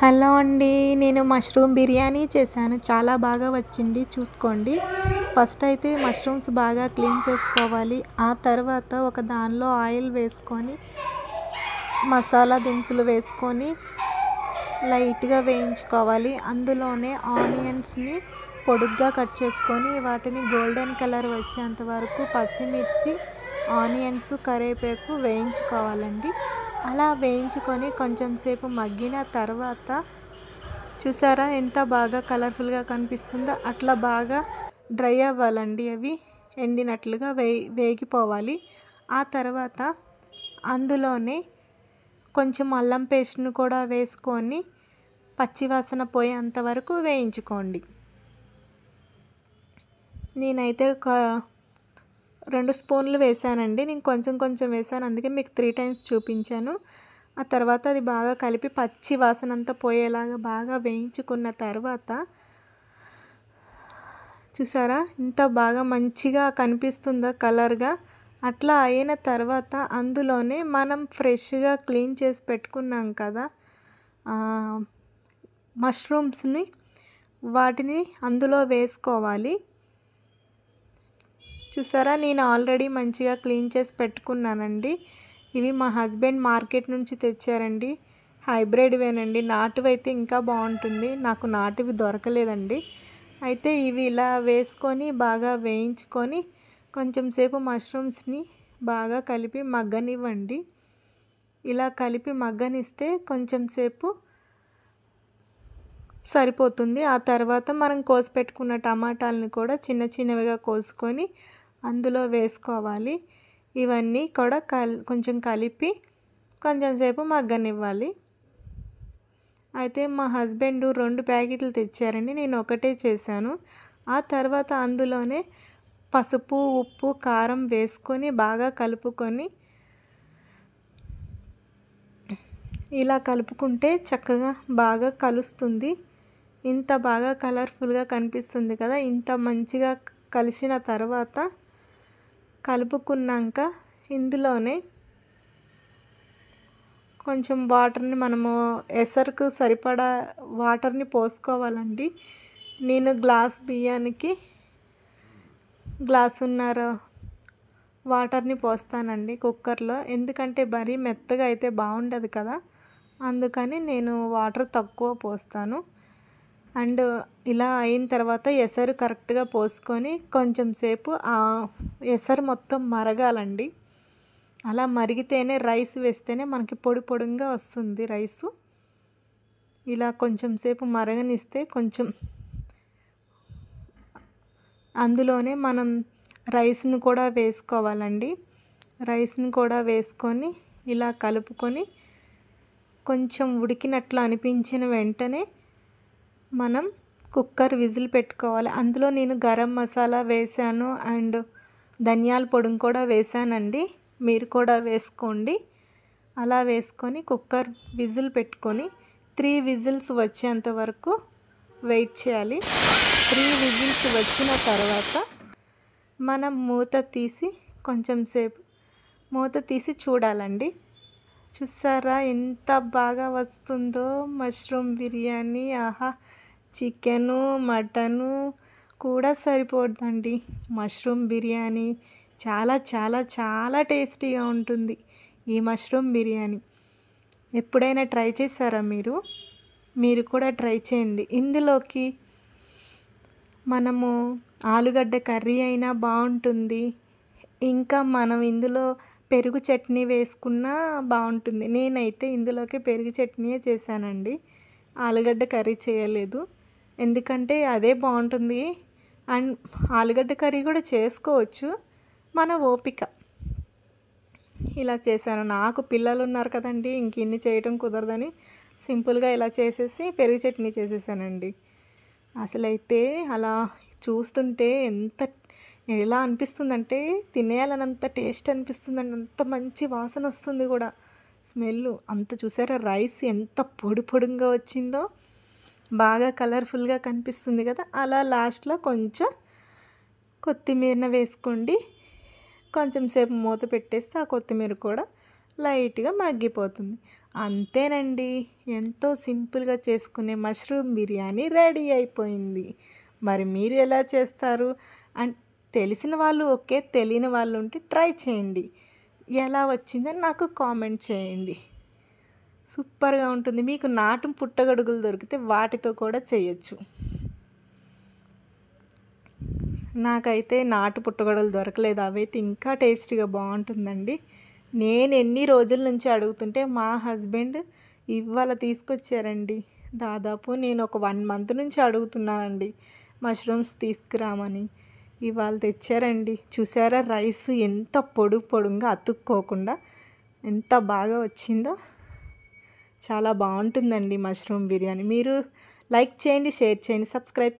Hello అండి. నేను mushroom biryani చేశాను. చాలా బాగా వచ్చింది, చూసుకోండి. ఫస్ట్ అయితే మష్రూమ్స్ బాగా క్లీన్ చేసుకోవాలి. ఆ తర్వాత ఒక దానిలో ఆయిల్ వేసుకొని మసాలా దినుసులు వేసుకొని లైట్గా వేయించుకోవాలి. అందులోనే ఆనియన్స్ని పొడుగ్గా కట్ చేసుకొని వాటిని గోల్డెన్ కలర్ వచ్చేంత వరకు పచ్చిమిర్చి, ఆనియన్స్, కరివేపాకు వేయించుకోవాలండి. అలా వేయించుకొని కొంచెం సేపు మగ్గిన తర్వాత చూసారా ఎంత బాగా కలర్ఫుల్గా కనిపిస్తుందో, అట్లా బాగా డ్రై అవ్వాలండి. అవి ఎండినట్లుగా వేగిపోవాలి. ఆ తర్వాత అందులోనే కొంచెం అల్లం పేస్ట్ను కూడా వేసుకొని పచ్చివాసన పోయేంత వరకు వేయించుకోండి. నేనైతే ఒక 2 స్పూన్లు వేసానండి. నేను కొంచెం కొంచెం వేసాను, అందుకే మీకు 3 టైమ్స్ చూపించాను. ఆ తర్వాత అది బాగా కలిపి పచ్చి వాసన అంతా పోయేలాగా బాగా వేయించుకున్న తర్వాత చూసారా ఎంత బాగా మంచిగా కనిపిస్తుందో కలర్గా. అట్లా అయిన తర్వాత అందులోనే మనం ఫ్రెష్గా క్లీన్ చేసి పెట్టుకున్నాం కదా మష్రూమ్స్ని, వాటిని అందులో వేసుకోవాలి. చూసారా, నేను ఆల్రెడీ మంచిగా క్లీన్ చేసి పెట్టుకున్నానండి. ఇవి మా హస్బెండ్ మార్కెట్ నుంచి తెచ్చారండి. హైబ్రిడ్వేనండి. నాటువి అయితే ఇంకా బాగుంటుంది, నాకు నాటువి దొరకలేదండి. అయితే ఇవి ఇలా వేసుకొని బాగా వేయించుకొని కొంచెం సేపు మష్రూమ్స్ని బాగా కలిపి మగ్గనివ్వండి. ఇలా కలిపి మగ్గనిస్తే కొంచెం సేపు సరిపోతుంది. ఆ తర్వాత మనం కోసి పెట్టుకున్న టమాటాలను కూడా చిన్న చిన్నవిగా కోసుకొని అందులో వేసుకోవాలి. ఇవన్నీ కూడా కొంచెం కలిపి కొంచెం సేపు మగ్గనివ్వాలి. అయితే మా హస్బెండ్ 2 ప్యాకెట్లు తెచ్చారండి, నేను ఒకటే చేశాను. ఆ తర్వాత అందులోనే పసుపు, ఉప్పు, కారం వేసుకొని బాగా కలుపుకొని ఇలా కలుపుకుంటే చక్కగా బాగా కలుస్తుంది. ఇంత బాగా కలర్ఫుల్గా కనిపిస్తుంది కదా. ఇంత మంచిగా కలిసిన తర్వాత కలుపుకున్నాక ఇందులోనే కొంచెం వాటర్ని, మనము ఎసరుకు సరిపడా వాటర్ని పోసుకోవాలండి. నేను గ్లాస్ బియ్యానికి గ్లాసున్నర వాటర్ని పోస్తానండి కుక్కర్లో. ఎందుకంటే మరీ మెత్తగా అయితే బాగుండదు కదా, అందుకని నేను వాటర్ తక్కువ పోస్తాను. అండ్ ఇలా అయిన తర్వాత ఎసరు కరెక్ట్గా పోసుకొని కొంచెం సేపు ఆ ఎసరు మొత్తం మరగాలండి. అలా మరిగితేనే రైస్ వేస్తేనే మనకి పొడి పొడిగా వస్తుంది రైసు. ఇలా కొంచెం సేపు మరగనిస్తే కొంచెం అందులోనే మనం రైస్ను కూడా వేసుకోవాలండి. రైస్ను కూడా వేసుకొని ఇలా కలుపుకొని కొంచెం ఉడికినట్లు అనిపించిన వెంటనే మనం కుక్కర్ విజిల్ పెట్టుకోవాలి. అందులో నేను గరం మసాలా వేసాను అండ్ ధనియాల పొడిని కూడా వేసానండి, మీరు కూడా వేసుకోండి. అలా వేసుకొని కుక్కర్ విజిల్ పెట్టుకొని 3 విజిల్స్ వచ్చేంత వరకు వెయిట్ చేయాలి. 3 విజిల్స్ వచ్చిన తర్వాత మనం మూత తీసి కొంచెం సేపు మూత తీసి చూడాలండి. చూసారా ఎంత బాగా వస్తుందో మష్రూమ్ బిర్యానీ. ఆహా, చికెను, మటను కూడా సరిపోద్దండి. మష్రూమ్ బిర్యానీ చాలా చాలా చాలా టేస్టీగా ఉంటుంది ఈ మష్రూమ్ బిర్యానీ. ఎప్పుడైనా ట్రై చేశారా మీరు కూడా ట్రై చేయండి. ఇందులోకి మనము ఆలుగడ్డ కర్రీ అయినా బాగుంటుంది, ఇంకా మనం ఇందులో పెరుగు చట్నీ వేసుకున్నా బాగుంటుంది. నేనైతే ఇందులోకి పెరుగు చట్నీయే చేశానండి, ఆలుగడ్డ కర్రీ చేయలేదు. ఎందుకంటే అదే బాగుంటుంది. అండ్ ఆలుగడ్డ కర్రీ కూడా చేసుకోవచ్చు, మన ఓపిక. ఇలా చేశాను. నాకు పిల్లలు ఉన్నారు కదండి, ఇంక ఇన్ని చేయడం కుదరదని సింపుల్గా ఇలా చేసేసి పెరుగు చట్నీ చేసేసానండి. అసలైతే అలా చూస్తుంటే ఎలా అనిపిస్తుందంటే తినేయాలనంత టేస్ట్ అనిపిస్తుందండి. అంత మంచి వాసన వస్తుంది కూడా, స్మెల్ అంత. చూసారా రైస్ ఎంత పొడి పొడిగా వచ్చిందో, బాగా కలర్ఫుల్గా కనిపిస్తుంది కదా. అలా లాస్ట్లో కొంచెం కొత్తిమీరను వేసుకోండి. కొంచెం సేపు మూత పెట్టేస్తే ఆ కొత్తిమీర కూడా లైట్గా మగ్గిపోతుంది. అంతేనండి, ఎంతో సింపుల్గా చేసుకునే మష్రూమ్ బిర్యానీ రెడీ అయిపోయింది. మరి మీరు ఎలా చేస్తారు? అండ్ తెలిసిన వాళ్ళు ఓకే, తెలియని వాళ్ళు ఉంటే ట్రై చేయండి. ఎలా వచ్చిందని నాకు కామెంట్ చేయండి. సూపర్గా ఉంటుంది. మీకు నాటు పుట్టగొడుగులు దొరికితే వాటితో కూడా చేయొచ్చు. నాకైతే నాటు పుట్టగొడుగులు దొరకలేదు. అవైతే ఇంకా టేస్టీగా బాగుంటుందండి. నేను ఎన్ని రోజుల నుంచి అడుగుతుంటే మా హస్బెండ్ ఇవాళ తీసుకొచ్చారండి. దాదాపు నేను ఒక 1 మంత్ నుంచి అడుగుతున్నానండి మష్రూమ్స్ తీసుకురామని. ఇవాళ తెచ్చారండి. చూసారా రైస్ ఎంత పొడుగ్గా అతుక్కోకుండా ఎంత బాగా వచ్చిందో. చాలా బాగుంటుందండి మష్రూమ్ బిర్యానీ. మీరు లైక్ చేయండి, షేర్ చేయండి, సబ్స్క్రైబ్